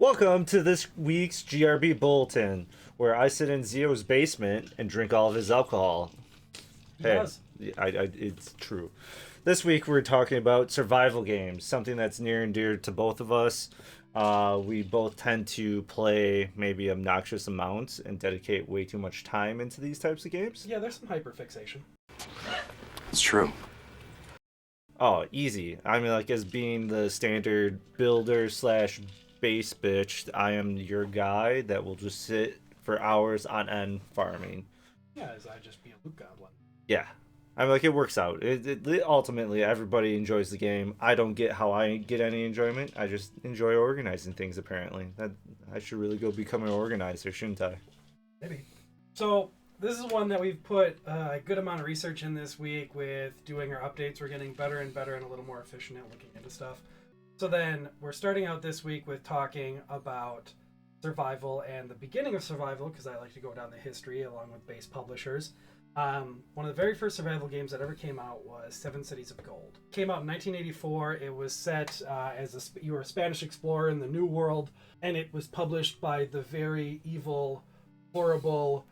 Welcome to this week's GRB Bulletin, where I sit in Zio's basement and drink all of his alcohol. Yes. It's true. This week we're talking about survival games, something that's near and dear to both of us. We both tend to play maybe obnoxious amounts and dedicate way too much time into these types of games. Yeah, there's some hyperfixation. It's true. Oh, easy. I mean, like, as being the standard builder slash base bitch, I am your guy that will just sit for hours on end farming. Yeah, as I just be a loot goblin. Yeah. I mean, like, it works out. Ultimately, everybody enjoys the game. I don't get how I get any enjoyment. I just enjoy organizing things, apparently. I should really go become an organizer, shouldn't I? Maybe. So, this is one that we've put a good amount of research in this week with doing our updates. We're getting better and better and a little more efficient at looking into stuff. So then, we're starting out this week with talking about survival and the beginning of survival, because I like to go down the history along with base publishers. One of the very first survival games that ever came out was Seven Cities of Gold. Came out in 1984. It was set as you were a Spanish explorer in the New World, and it was published by the very evil, horrible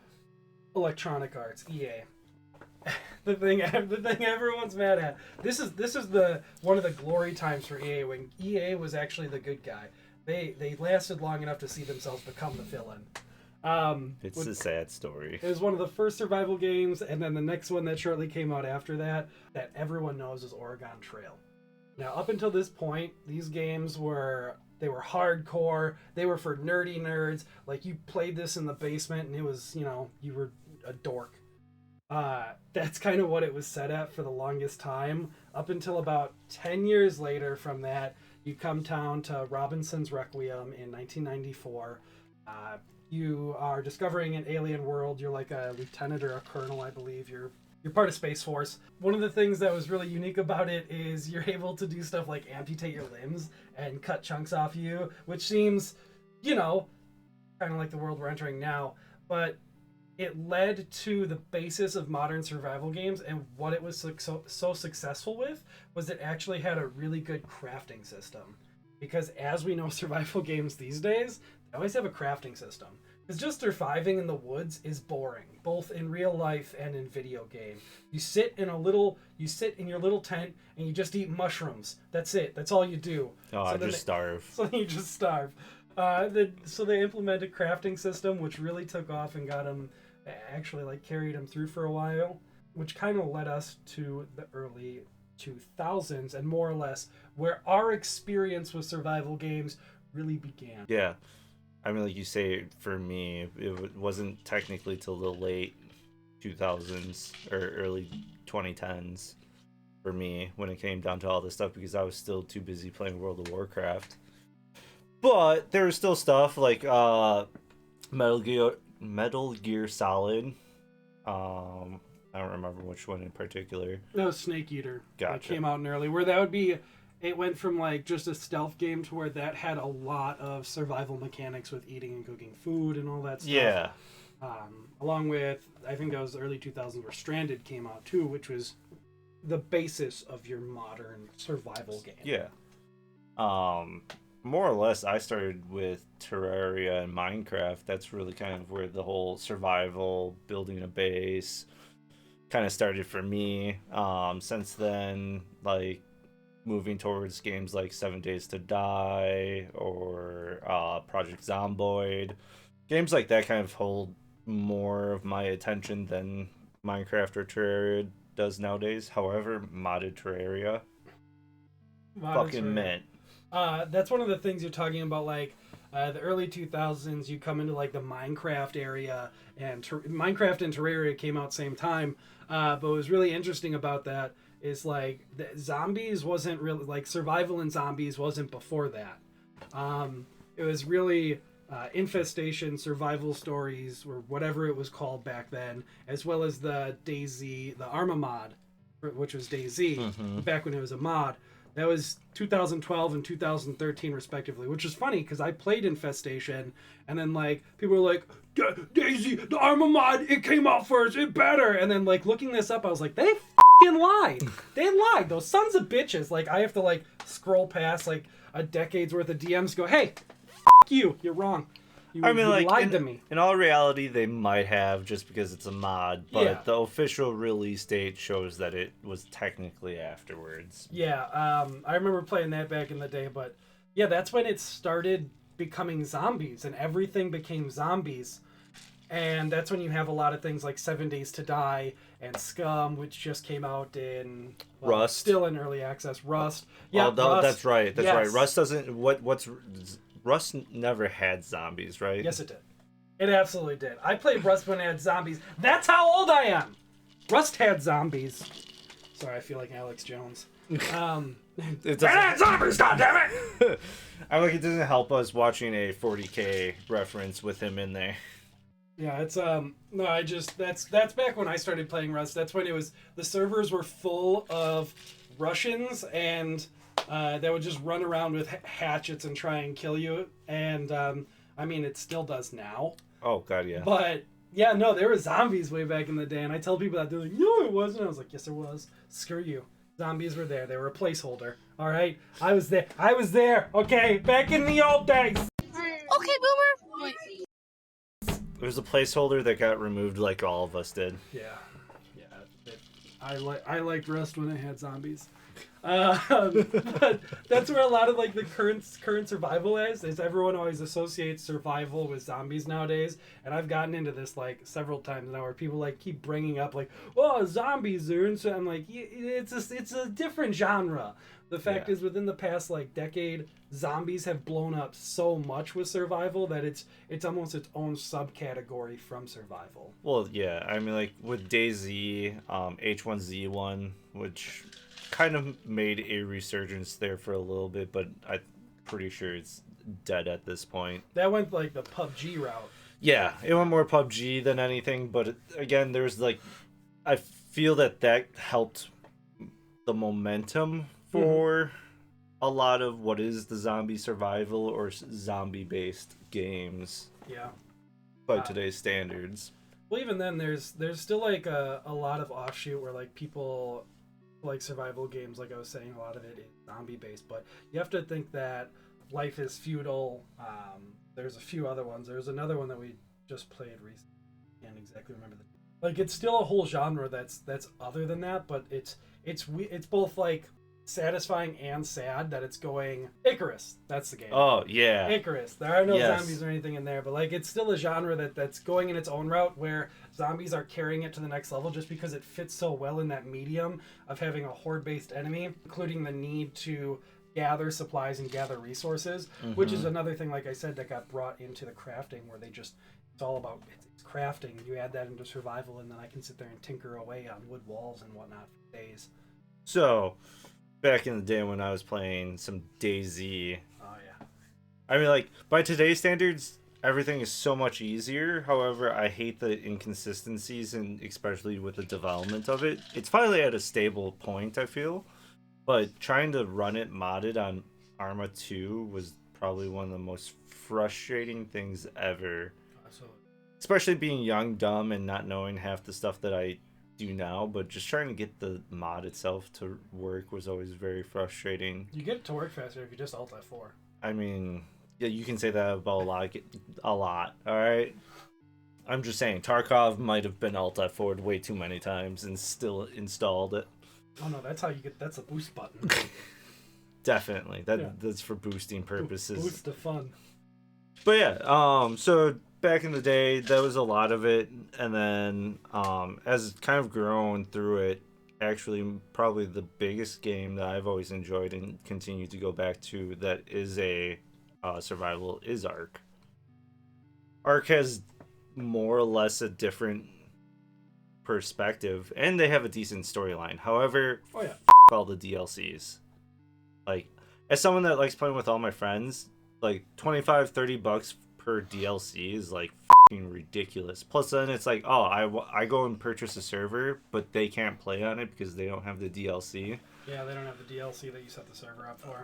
Electronic Arts, EA. the thing everyone's mad at. This is the one of the glory times for EA, when EA was actually the good guy. They lasted long enough to see themselves become the villain. It's a sad story. It was one of the first survival games, and then the next one that shortly came out after that everyone knows is Oregon Trail. Now, up until this point, these games were hardcore. They were for nerdy nerds. Like, you played this in the basement, and it was, you were a dork. That's kind of what it was set at for the longest time, up until about 10 years later from that. You come down to Robinson's Requiem in 1994. You are discovering an alien world. You're like a lieutenant or a colonel, I believe. You're part of Space Force. One of the things that was really unique about it is you're able to do stuff like amputate your limbs and cut chunks off you, which seems, kind of like the world we're entering now. But it led to the basis of modern survival games, and what it was so successful with was it actually had a really good crafting system. Because as we know, survival games these days, they always have a crafting system. Because just surviving in the woods is boring, both in real life and in video game. You sit in your little tent and you just eat mushrooms. That's it. That's all you do. Oh, I just starve. So you just starve. So they implemented a crafting system, which really took off and got them, actually carried them through for a while, which kind of led us to the early 2000s, and more or less where our experience with survival games really began. Yeah. I mean, like you say, for me, it wasn't technically till the late 2000s or early 2010s for me when it came down to all this stuff, because I was still too busy playing World of Warcraft. But there was still stuff like Metal Gear Solid. I don't remember which one in particular. That was Snake Eater. Gotcha. That came out in early, where that would be... It went from just a stealth game to where that had a lot of survival mechanics with eating and cooking food and all that stuff. Yeah. Along with, I think that was the early 2000s where Stranded came out too, which was the basis of your modern survival game. Yeah. More or less, I started with Terraria and Minecraft. That's really kind of where the whole survival, building a base, kind of started for me. Since then, moving towards games like 7 Days to Die or Project Zomboid. Games like that kind of hold more of my attention than Minecraft or Terraria does nowadays. However, modded Terraria, fucking mint. That's one of the things you're talking about, the early 2000s, you come into the Minecraft area, and Minecraft and Terraria came out same time. But what was really interesting about that is the zombies wasn't really survival in zombies wasn't before that. It was really infestation, survival stories, or whatever it was called back then, as well as the DayZ, the Arma mod, which was DayZ, back when it was a mod. That was 2012 and 2013 respectively, which is funny because I played Infestation, and then people were like, DayZ, the Arma mod, it came out first, it better. And then looking this up, I was like, they f***ing lied. They lied. Those sons of bitches. I have to scroll past a decade's worth of DMs, go, hey, you. You're wrong. I mean, you like, lied to me. in all reality, they might have just because it's a mod, but Yeah. the official release date shows that it was technically afterwards. Yeah, I remember playing that back in the day, but yeah, that's when it started becoming zombies, and everything became zombies. And that's when you have a lot of things like 7 Days to Die and Scum, which just came out in Rust. still in early access. Rust, yeah, Oh, Rust. that's right. That's Yes. right. Rust doesn't. What's Rust never had zombies, right? Yes, it did. It absolutely did. I played Rust when it had zombies. That's how old I am. Rust had zombies. Sorry, I feel like Alex Jones. It Had zombies, goddammit! I'm like, it doesn't help us watching a 40K reference with him in there. Yeah, it's no, I just that's back when I started playing Rust. That's when it was the servers were full of Russians and that would just run around with hatchets and try and kill you. And I mean, it still does now. Oh god, yeah. But yeah, no, there were zombies way back in the day, and I tell people that they're like, "No, it wasn't." I was like, "Yes, there was. Screw you. Zombies were there. They were a placeholder. All right, I was there. I was there. Okay, back in the old days." Okay, boomer. Wait. There was a placeholder that got removed, like all of us did. Yeah. I liked Rust when it had zombies. But that's where a lot of like the current survival is everyone always associates survival with zombies nowadays, and I've gotten into this like several times now where people like keep bringing up like, oh, zombies are, and so I'm like, it's a different genre. The fact is, within the past like decade, zombies have blown up so much with survival that it's almost its own subcategory from survival. Well, yeah, I mean, like with DayZ, H1Z1, which kind of made a resurgence there for a little bit, but I'm pretty sure it's dead at this point. That went like the PUBG route. Yeah, it went more PUBG than anything, but again, there's like, I feel that helped the momentum for a lot of what is the zombie survival or zombie-based games. Yeah. By today's standards. Well, even then, there's still like a lot of offshoot where like people like survival games, like I was saying, a lot of it is zombie based, but you have to think that Life is Feudal. There's a few other ones. There's another one that we just played recently. I can't exactly remember the. Like, it's still a whole genre that's other than that, but it's both like satisfying and sad that it's going Icarus. That's the game. Oh yeah, Icarus. There are no zombies or anything in there, but like it's still a genre that's going in its own route where zombies are carrying it to the next level just because it fits so well in that medium of having a horde-based enemy, including the need to gather supplies and gather resources, which is another thing, like I said, that got brought into the crafting where it's all about it's crafting. You add that into survival, and then I can sit there and tinker away on wood walls and whatnot for days. So back in the day when I was playing some DayZ. Oh yeah. I mean, like, by today's standards, everything is so much easier. However, I hate the inconsistencies, and especially with the development of it. It's finally at a stable point, I feel. But trying to run it modded on Arma 2 was probably one of the most frustrating things ever. Absolutely. Especially being young, dumb, and not knowing half the stuff that I do now, but just trying to get the mod itself to work was always very frustrating. You get it to work faster if you just Alt F4. I mean, yeah, you can say that about a lot, all right? I'm just saying, Tarkov might have been Alt F4'd way too many times and still installed it. Oh no, that's a boost button. Definitely, that's for boosting purposes. Boost the fun. But yeah, so back in the day, that was a lot of it, and then as it's kind of grown through it, actually probably the biggest game that I've always enjoyed and continue to go back to that is a survival is Ark. Ark has more or less a different perspective, and they have a decent storyline. However, all the DLCs. Like, as someone that likes playing with all my friends, like $25-$30 per DLC is like fucking ridiculous. Plus then it's like, oh, I go and purchase a server, but they can't play on it because they don't have the DLC. Yeah, they don't have the DLC that you set the server up for.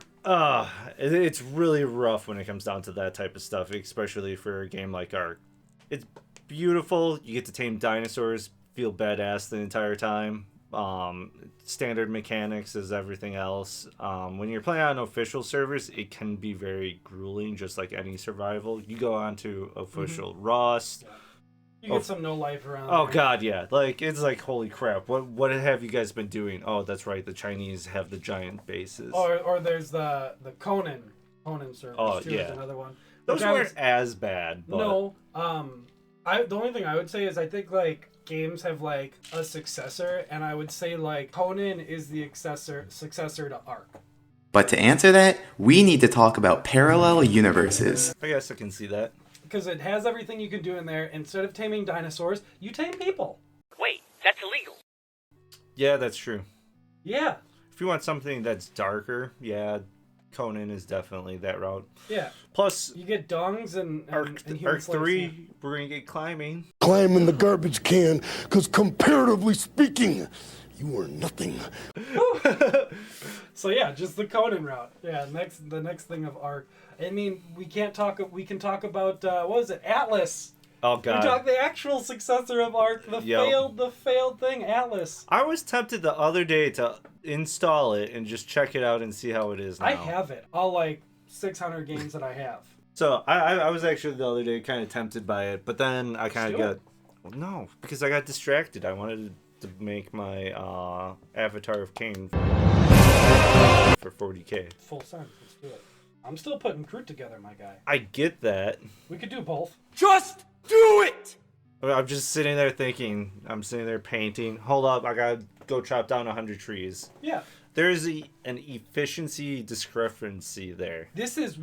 It's really rough when it comes down to that type of stuff, especially for a game like Ark. It's beautiful. You get to tame dinosaurs, feel badass the entire time, Standard mechanics as everything else. When you're playing on official servers, it can be very grueling, just like any survival. You go onto official Rust. Yeah. You get some no life around. Oh there. god, yeah. Like it's like holy crap. What have you guys been doing? Oh, that's right. The Chinese have the giant bases. Or there's the Conan servers too. Is another one. Those weren't as bad. But... No. The only thing I would say is I think like games have like a successor, and I would say like Conan is the successor to Ark. But to answer that, we need to talk about parallel universes. I guess I can see that. Because it has everything you can do in there. Instead of taming dinosaurs, you tame people. Wait, that's illegal. Yeah, that's true. Yeah. If you want something that's darker, yeah, Conan is definitely that route. Yeah. Plus, you get dongs and Ark human 3, we're going to get climbing. Climbing the garbage can, because comparatively speaking, you are nothing. So yeah, just the Conan route. Yeah, the next thing of Ark. I mean, we can talk about what was it, Atlas? Oh god. We talk the actual successor of Ark, the failed thing, Atlas. I was tempted the other day to install it and just check it out and see how it is now. I have it. All like 600 games that I have. So I was actually the other day kind of tempted by it, but then I kind of got no, because I got distracted. I wanted to make my Avatar of Cain for 40k. Full send. Let's do it. I'm still putting Groot together, my guy. I get that. We could do both. Just do it! I'm just sitting there thinking. I'm sitting there painting. Hold up, I gotta go chop down 100 trees. Yeah. There's an efficiency discrepancy there.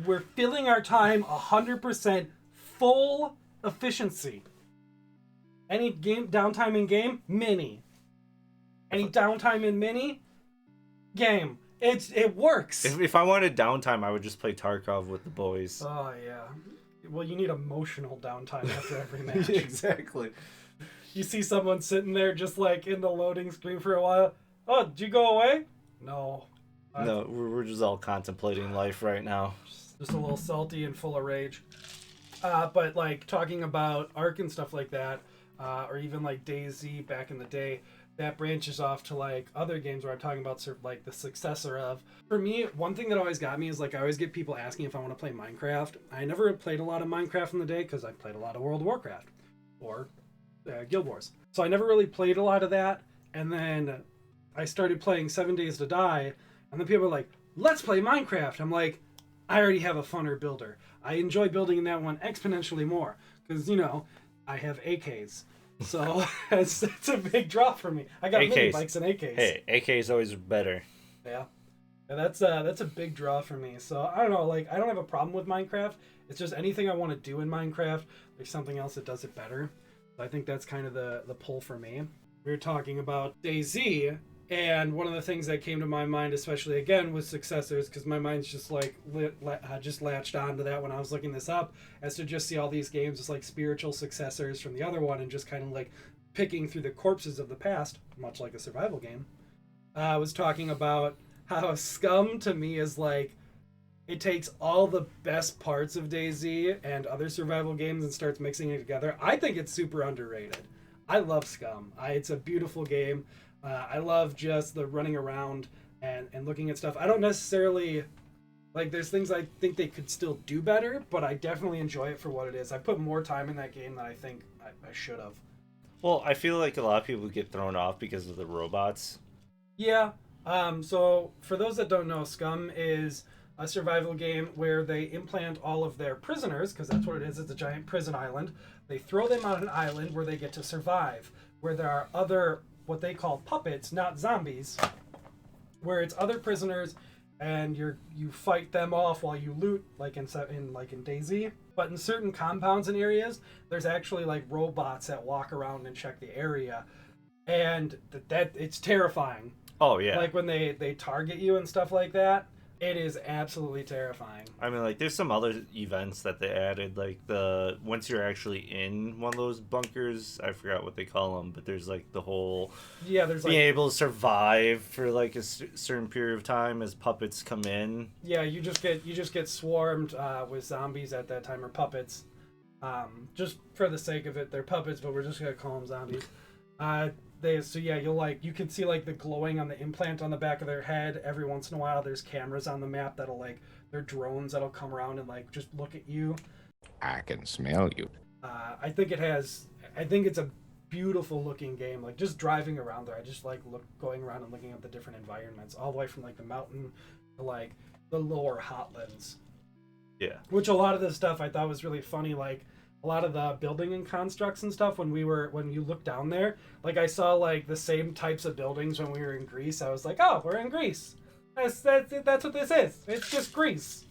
We're filling our time 100% full efficiency. Any game downtime in game, mini. Any downtime in mini, game. It works. If I wanted downtime, I would just play Tarkov with the boys. Oh yeah. Well, you need emotional downtime after every match. Exactly. You see someone sitting there just like in the loading screen for a while. Oh, did you go away? No. No, we're just all contemplating life right now. Just a little salty and full of rage. But like talking about Ark and stuff like that, or even like DayZ back in the day, that branches off to like other games where I'm talking about sort of like the successor of. For me, one thing that always got me is like I always get people asking if I want to play Minecraft. I never played a lot of Minecraft in the day because I played a lot of World of Warcraft or Guild Wars. So I never really played a lot of that. And then I started playing 7 Days to Die, and then people are like, let's play Minecraft. I'm like, I already have a funner builder. I enjoy building in that one exponentially more because, you know, I have AKs. So it's a big draw for me. I got mini bikes and AKs. Hey, AK is always better. Yeah. And that's a big draw for me. So I don't know, like I don't have a problem with Minecraft. It's just anything I want to do in Minecraft, there's something else that does it better. So I think that's kind of the pull for me. We were talking about DayZ, and one of the things that came to my mind, especially again with successors, because my mind's just like just latched onto that when I was looking this up, as to just see all these games as like spiritual successors from the other one, and just kind of like picking through the corpses of the past, much like a survival game. I was talking about how Scum to me is like, it takes all the best parts of DayZ and other survival games and starts mixing it together. I think it's super underrated. I love Scum. It's a beautiful game. I love just the running around and looking at stuff. I don't necessarily, like, there's things I think they could still do better, but I definitely enjoy it for what it is. I put more time in that game than I think I should have. Well, I feel like a lot of people get thrown off because of the robots. Yeah. So for those that don't know, Scum is a survival game where they implant all of their prisoners, because that's what it is. It's a giant prison island. They throw them on an island where they get to survive, where there are other, what they call puppets, not zombies, where it's other prisoners, and you fight them off while you loot, like in DayZ. But in certain compounds and areas, there's actually like robots that walk around and check the area, and that it's terrifying. Oh yeah. Like when they target you and stuff like that. It is absolutely terrifying. I mean, like, there's some other events that they added, like once you're actually in one of those bunkers, I forgot what they call them, but there's like the whole there's being able to survive for like a certain period of time as puppets come in. Yeah, you just get swarmed with zombies at that time, or puppets. Just for the sake of it, they're puppets, but we're just gonna call them zombies. you'll like, you can see like the glowing on the implant on the back of their head. Every once in a while there's cameras on the map that'll like, they're drones that'll come around and like just look at you. I can smell you. I think it's a beautiful looking game. Like just driving around there, I just like going around and looking at the different environments, all the way from like the mountain to like the lower hotlands. Yeah. Which a lot of this stuff I thought was really funny. Like a lot of the building and constructs and stuff when you look down there, like I saw like the same types of buildings when we were in Greece. I was like, oh, we're in Greece. That's what this is. It's just Greece.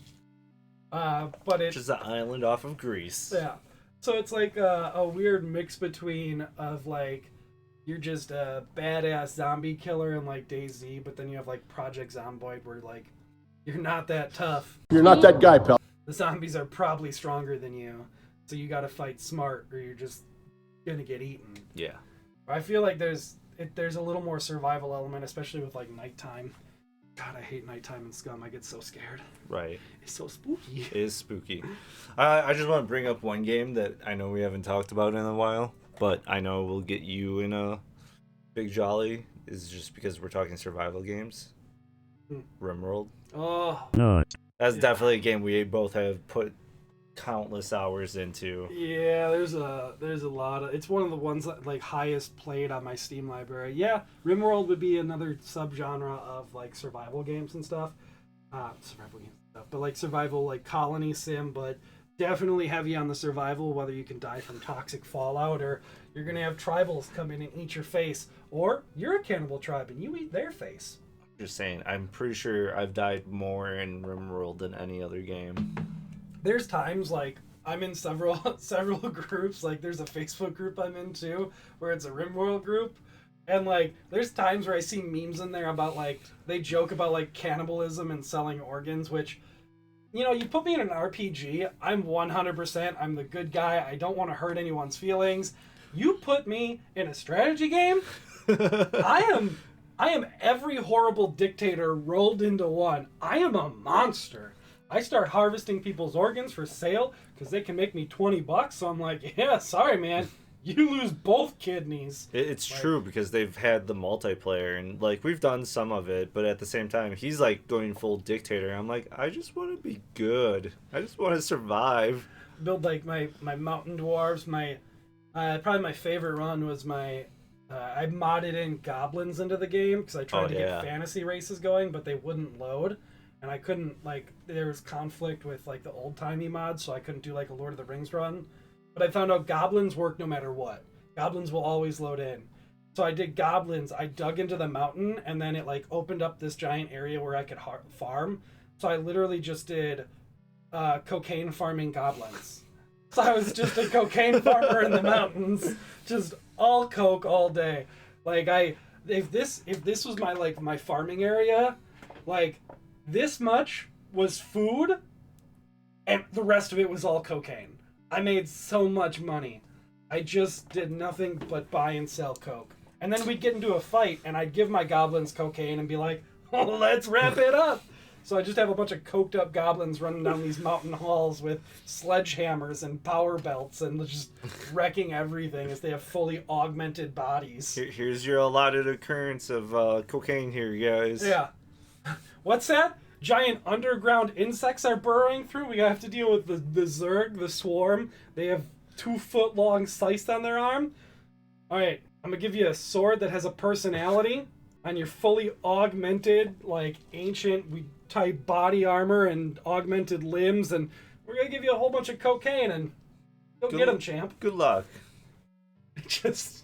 But it's just an island off of Greece. Yeah. So it's like a weird mix between of like you're just a badass zombie killer in like DayZ, but then you have like Project Zomboid where like you're not that tough. You're not that guy, pal. The zombies are probably stronger than you, so you got to fight smart or you're just gonna get eaten. Yeah. I feel like there's a little more survival element, especially with like nighttime. God, I hate nighttime in Scum. I get so scared. Right. It's so spooky. It is spooky. I just want to bring up one game that I know we haven't talked about in a while, but I know will get you in a big jolly, is just because we're talking survival games. Rimworld. Oh. No. That's definitely a game we both have put countless hours into. Yeah, there's a lot of. It's one of the ones that like highest played on my Steam library. Yeah, Rimworld would be another subgenre of like survival games and stuff. Survival games and stuff, but like survival, like colony sim, but definitely heavy on the survival. Whether you can die from toxic fallout, or you're gonna have tribals come in and eat your face, or you're a cannibal tribe and you eat their face. Just saying, I'm pretty sure I've died more in Rimworld than any other game. There's times like I'm in several groups. Like there's a Facebook group I'm in too, where it's a Rimworld group, and like there's times where I see memes in there about like they joke about like cannibalism and selling organs. Which, you know, you put me in an RPG, I'm 100%. I'm the good guy. I don't want to hurt anyone's feelings. You put me in a strategy game, I am every horrible dictator rolled into one. I am a monster. I start harvesting people's organs for sale because they can make me $20. So I'm like, yeah, sorry, man. You lose both kidneys. It's like, true, because they've had the multiplayer, and like we've done some of it, but at the same time, he's like going full dictator. I'm like, I just want to be good. I just want to survive. Build like my mountain dwarves. My probably my favorite run was my. I modded in goblins into the game because I tried to get fantasy races going, but they wouldn't load. And I couldn't, like, there was conflict with, like, the old-timey mods, so I couldn't do, like, a Lord of the Rings run. But I found out goblins work no matter what. Goblins will always load in. So I did goblins. I dug into the mountain, and then it, like, opened up this giant area where I could farm. So I literally just did cocaine farming goblins. So I was just a cocaine farmer in the mountains. Just all coke all day. Like, if this was my, like, my farming area, like... This much was food, and the rest of it was all cocaine. I made so much money. I just did nothing but buy and sell coke. And then we'd get into a fight, and I'd give my goblins cocaine and be like, oh, let's wrap it up. So I just have a bunch of coked up goblins running down these mountain halls with sledgehammers and power belts and just wrecking everything as they have fully augmented bodies. Here's your allotted occurrence of cocaine here, guys. Yeah. What's that? Giant underground insects are burrowing through? We have to deal with the Zerg, the Swarm. They have 2-foot-long scythes on their arm. Alright, I'm gonna give you a sword that has a personality. On your fully augmented, like, ancient type body armor and augmented limbs, and we're gonna give you a whole bunch of cocaine, and go get them, champ. Good luck. Just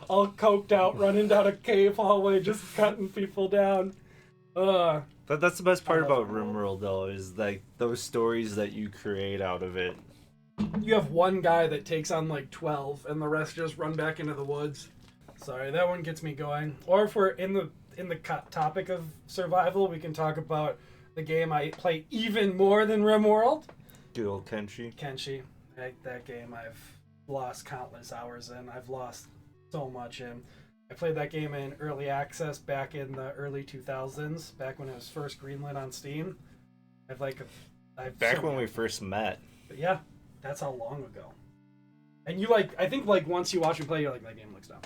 all coked out, running down a cave hallway, just cutting people down. That's the best part about Rimworld, though, is like those stories that you create out of it. You have one guy that takes on like 12, and the rest just run back into the woods. Sorry, that one gets me going. Or if we're in the topic of survival, we can talk about the game I play even more than Rimworld. Good old Kenshi. Kenshi, that game I've lost countless hours in. I've lost so much in. I played that game in early access back in the early 2000s, back when it was first greenlit on Steam. Back when we first met. But yeah, that's how long ago. And you I think once you watch me play, you're like, that game looks dumb.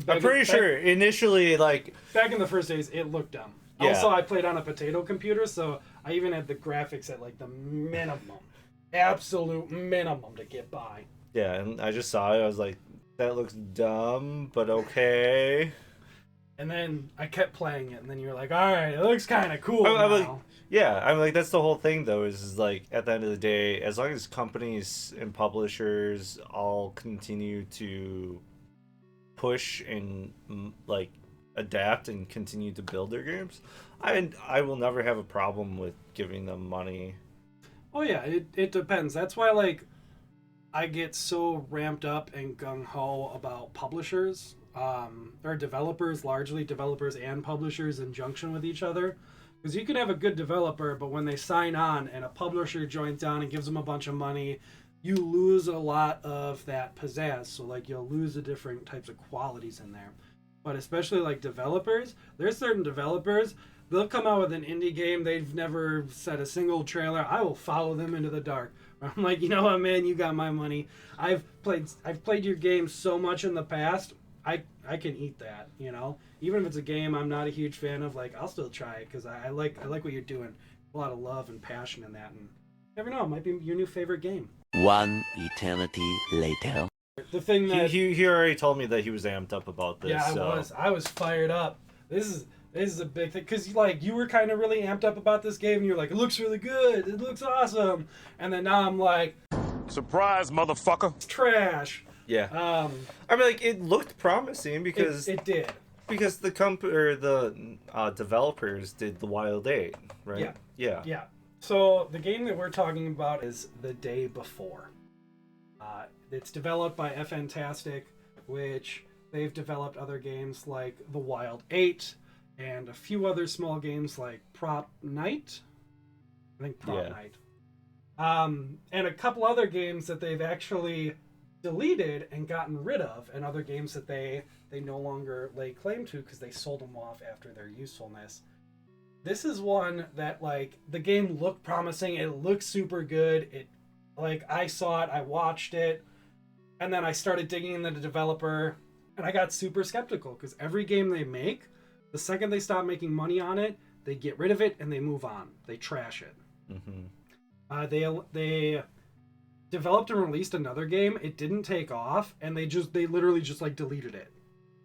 Because I'm pretty sure initially, like, back in the first days, it looked dumb. Yeah. Also, I played on a potato computer, so I even had the graphics at like the minimum, absolute minimum to get by. yeah, and I just saw it. I was like, that looks dumb, but okay. And then I kept playing it, and then you're like, all right, it looks kind of cool I'm like, now. yeah, I'm like, that's the whole thing, though, is like, at the end of the day, as long as companies and publishers all continue to push and, like, adapt and continue to build their games, I will never have a problem with giving them money. Oh yeah, it depends. That's why like I get so ramped up and gung ho about publishers, or developers, largely developers and publishers in junction with each other. Because you can have a good developer, but when they sign on and a publisher joins on and gives them a bunch of money, you lose a lot of that pizzazz. So like you'll lose the different types of qualities in there. But especially like developers, there's certain developers, they'll come out with an indie game, they've never said a single trailer. I will follow them into the dark. I'm like, you know what, man, you got my money. I've played your game so much in the past. I can eat that, you know. Even if it's a game I'm not a huge fan of, like I'll still try it because I like what you're doing. A lot of love and passion in that, and you never know, it might be your new favorite game. One eternity later. The thing that He already told me that he was amped up about this. yeah, so. I was fired up. This is a big thing because like you were kind of really amped up about this game, and you're like, it looks really good, it looks awesome, and then now I'm like, Surprise, motherfucker. it's trash. Yeah. I mean, like, it looked promising because It did. because the company or the developers did the Wild 8, right? Yeah. Yeah. So the game that we're talking about is The Day Before. It's developed by Fantastic, which they've developed other games like The Wild 8 and a few other small games like Prop Night. I think Prop Night. And a couple other games that they've actually deleted and gotten rid of, and other games that they no longer lay claim to because they sold them off after their usefulness. This is one that, like, the game looked promising, it looked super good, it, like, I saw it, I watched it, and then I started digging into the developer, and I got super skeptical because every game they make, the second they stop making money on it, they get rid of it and they move on, they trash it. They developed and released another game, it didn't take off, and they literally just like deleted it.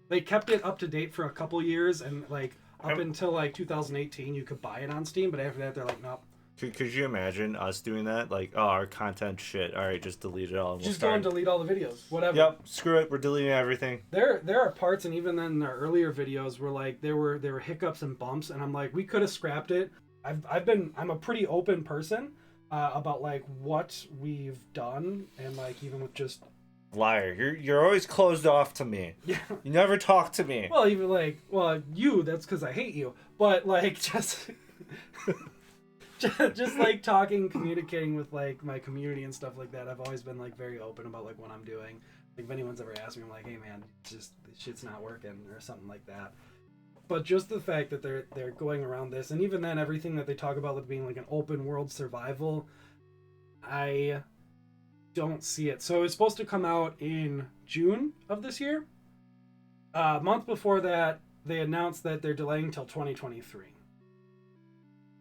They kept it up to date for a couple years, and like up until like 2018 you could buy it on Steam, but after that they're like, nope. Could you imagine us doing that? Like, oh, our content shit. All right, just delete it all. And Just go and delete all the videos, whatever. Yep, screw it. We're deleting everything. There are parts, and even then in our earlier videos where like there were hiccups and bumps, and I'm like, we could have scrapped it. I'm a pretty open person about like what we've done, and like even with just Liar, you're always closed off to me. yeah. You never talk to me. Well, even like that's because I hate you, but like just. just like talking, communicating with like my community and stuff like that. I've always been like very open about like what I'm doing. Like if anyone's ever asked me, I'm like, hey man, just this shit's not working or something like that. But just the fact that they're going around this, and even then everything that they talk about with being like an open world survival, I don't see it. So it's supposed to come out in June of this year. A month before that, they announced that they're delaying till 2023.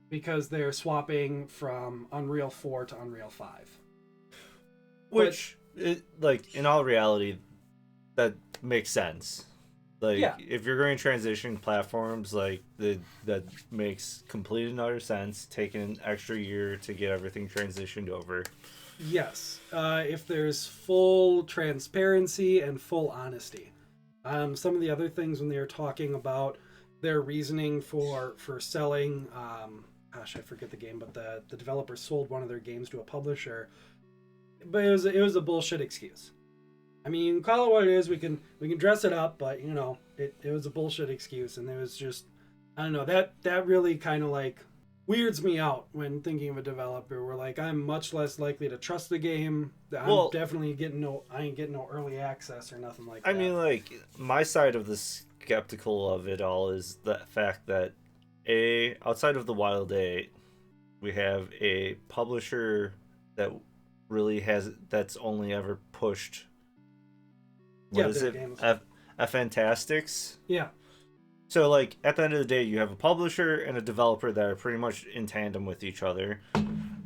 Because they're swapping from Unreal 4 to Unreal 5. Which, like, in all reality, that makes sense. Like, yeah. If you're going to transition platforms, like, that makes complete and utter sense. Taking an extra year to get everything transitioned over. Yes. If there's full transparency and full honesty. Some of the other things when they were talking about their reasoning for selling... I forget the game, but the developer sold one of their games to a publisher. But it was a bullshit excuse. I mean, call it what it is. We can dress it up, but you know, it was a bullshit excuse, and it was just, I don't know, that really kind of like weirds me out when thinking of a developer. Where like I'm much less likely to trust the game. I'm definitely I ain't getting no early access or nothing like that. I mean, like, my side of the skeptical of it all is the fact that outside of the Wild 8, we have a publisher that really that's only ever pushed a Fantastics. Yeah. So, like, at the end of the day, you have a publisher and a developer that are pretty much in tandem with each other.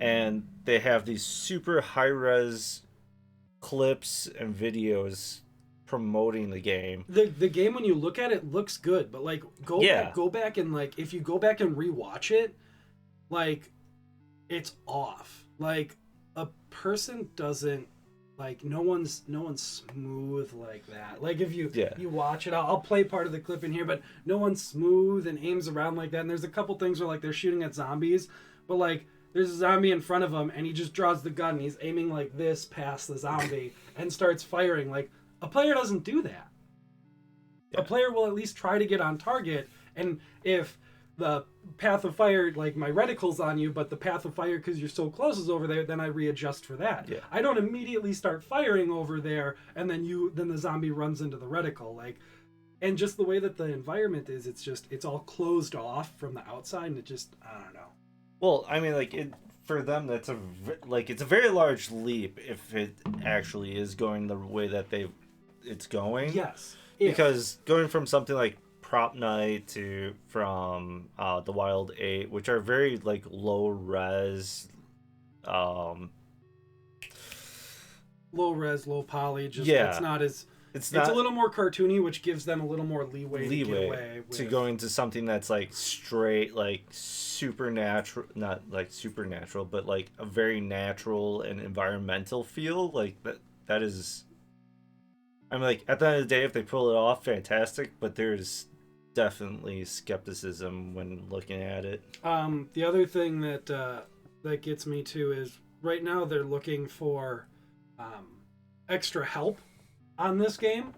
And they have these super high-res clips and videos promoting the game. The game, when you look at it, looks good. But, like, go back and, like, if you go back and rewatch it, like, it's off. Like, a person doesn't... Like, no one's smooth like that. Like, if you watch it, I'll play part of the clip in here, but no one's smooth and aims around like that. And there's a couple things where, like, they're shooting at zombies, but, like, there's a zombie in front of him, and he just draws the gun, and he's aiming like this past the zombie and starts firing. Like, a player doesn't do that. Yeah. A player will at least try to get on target, and if the path of fire, like, my reticle's on you, but the path of fire, because you're so close, is over there, then I readjust for that. Yeah. I don't immediately start firing over there, and then the zombie runs into the reticle. Like, and just the way that the environment is, it's all closed off from the outside, and it just, I don't know. Well, I mean, like, for them, it's a very large leap if it actually is going the way that it's going. Yes. Because going from something like Prop Night from the Wild 8, which are very, like, low res, low poly, it's not as it's a little more cartoony, which gives them a little more leeway to get away with. To go into something that's, like, straight, like, supernatural, not like supernatural, but, like, a very natural and environmental feel. Like, that is, I mean, like, at the end of the day, if they pull it off, fantastic, but there's definitely skepticism when looking at it. The other thing that gets me too is right now they're looking for extra help on this game.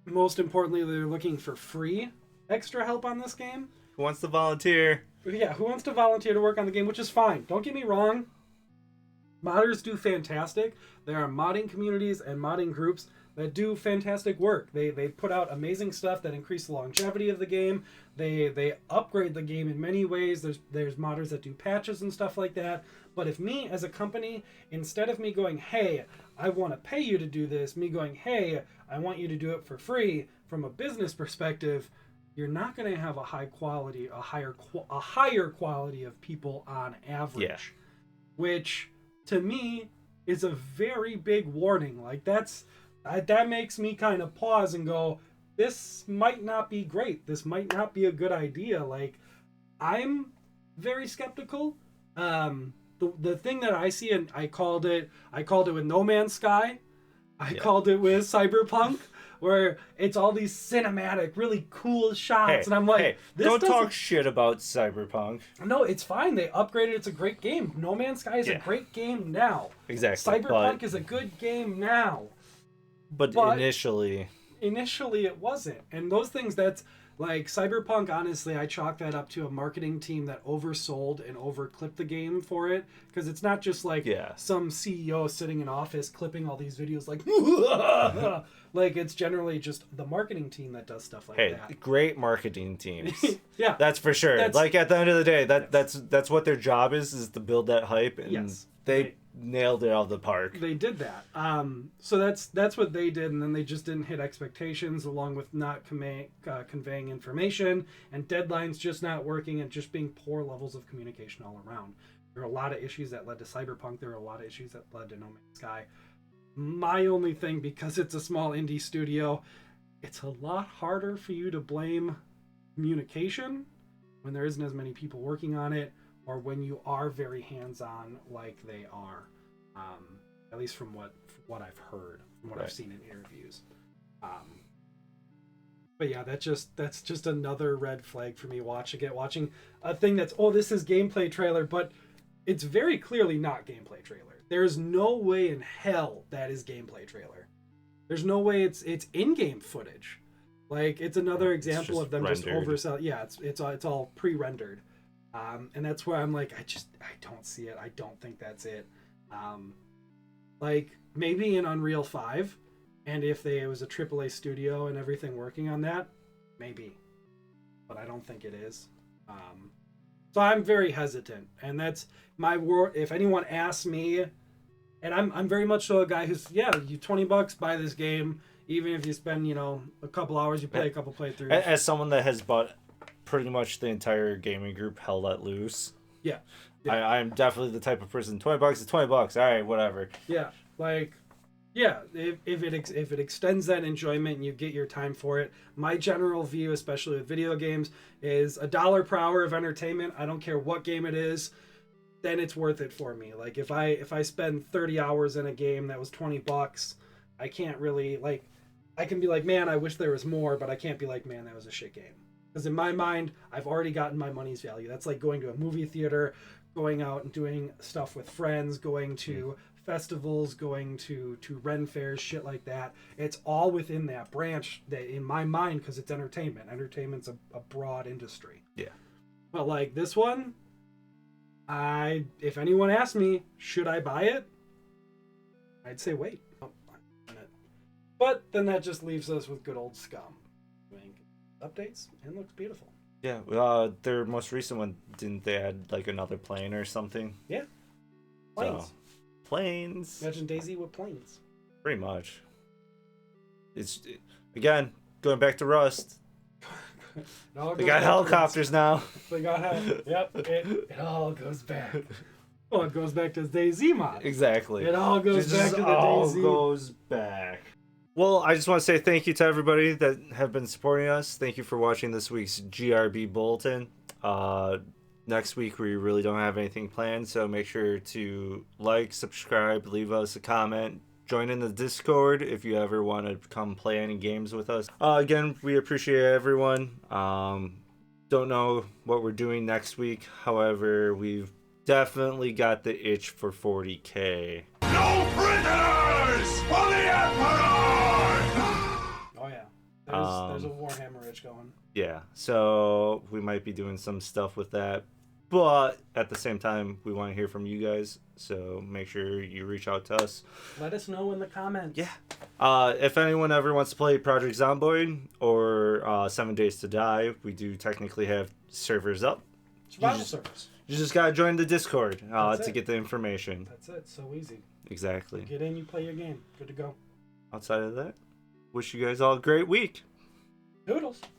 Most importantly, they're looking for free extra help on this game. Who wants to volunteer? Yeah, who wants to volunteer to work on the game, which is fine. Don't get me wrong. Modders do fantastic. There are modding communities and modding groups that do fantastic work. They put out amazing stuff that increase the longevity of the game. They upgrade the game in many ways. There's modders that do patches and stuff like that. But if me as a company, instead of me going, hey, I want to pay you to do this, me going, hey, I want you to do it for free, from a business perspective, you're not going to have a higher quality of people on average. Yeah. Which, to me, is a very big warning. Like, that makes me kind of pause and go, this might not be great. This might not be a good idea. Like, I'm very skeptical. The thing that I see, and I called it with No Man's Sky. I called it with Cyberpunk, where it's all these cinematic, really cool shots, and I'm like, don't talk shit about Cyberpunk. No, it's fine. They upgraded. It's a great game. No Man's Sky is a great game now. Exactly. Cyberpunk is a good game now. But initially it wasn't. And those things, that's like Cyberpunk, honestly, I chalk that up to a marketing team that oversold and overclipped the game for it. Because it's not just like some CEO sitting in office clipping all these videos like, like, it's generally just the marketing team that does stuff like that. Great marketing teams. Yeah. That's for sure. Like, at the end of the day, that's what their job is to build that hype. And they nailed it out of the park. They did that. So that's what they did, and then they just didn't hit expectations, along with not conveying information, and deadlines just not working, and just being poor levels of communication all around. There are a lot of issues that led to Cyberpunk. There are a lot of issues that led to No Man's Sky. My only thing, because it's a small indie studio, it's a lot harder for you to blame communication when there isn't as many people working on it, or when you are very hands-on like they are, at least from what I've heard, from what I've seen in interviews. But yeah, that's just another red flag for me watching a thing that's, this is gameplay trailer, but it's very clearly not gameplay trailer. There's no way in hell that is gameplay trailer. There's no way it's in-game footage. Like, it's another example of them rendered. Just oversell. Yeah, it's all pre-rendered. And that's where I'm like, I don't see it. I don't think that's it. Like, maybe in Unreal 5, and if it was a AAA studio and everything working on that, maybe. But I don't think it is. So I'm very hesitant, and that's my word. If anyone asks me, and I'm very much so a guy who's, you $20, buy this game. Even if you spend, a couple hours, you play a couple playthroughs. As someone that has bought pretty much the entire gaming group hell let loose. Yeah. I'm definitely the type of person, $20 is $20. All right, whatever. Yeah. If it extends that enjoyment and you get your time for it, my general view, especially with video games, is $1 per hour of entertainment. I don't care what game it is, then it's worth it for me. Like if I spend 30 hours in a game that was $20, I can't really I can be like, man, I wish there was more, but I can't be like, man, that was a shit game. Because in my mind, I've already gotten my money's value. That's like going to a movie theater, going out and doing stuff with friends, going to festivals, going to Ren fairs, shit like that. It's all within that branch that, in my mind, because it's entertainment. Entertainment's a broad industry. Yeah. But like this one, if anyone asked me, should I buy it? I'd say wait. But then that just leaves us with good old Scum. Updates and looks beautiful. Yeah, their most recent one, didn't they add like another plane or something? Yeah. Planes. So, planes. Imagine DayZ with planes. Pretty much. Again, going back to Rust. They got helicopters now. They got yep. It all goes back. Well, it goes back to DayZ mod. Exactly. It all goes back to the DayZ. Goes back. Well, I just want to say thank you to everybody that have been supporting us. Thank you for watching this week's GRB Bulletin. Next week, we really don't have anything planned, so make sure to like, subscribe, leave us a comment, join in the Discord if you ever want to come play any games with us. Again, we appreciate everyone. Don't know what we're doing next week. However, we've definitely got the itch for 40K. No prisoners for the Emperor! Oh yeah, there's a Warhammer itch going. Yeah, so we might be doing some stuff with that. But at the same time, we want to hear from you guys. So make sure you reach out to us. Let us know in the comments. Yeah. If anyone ever wants to play Project Zomboid or 7 Days to Die, we do technically have servers up. Survival servers. You just got to join the Discord to it. get the information. That's it. So easy. Exactly. You get in, you play your game. Good to go. Outside of that, wish you guys all a great week. Doodles.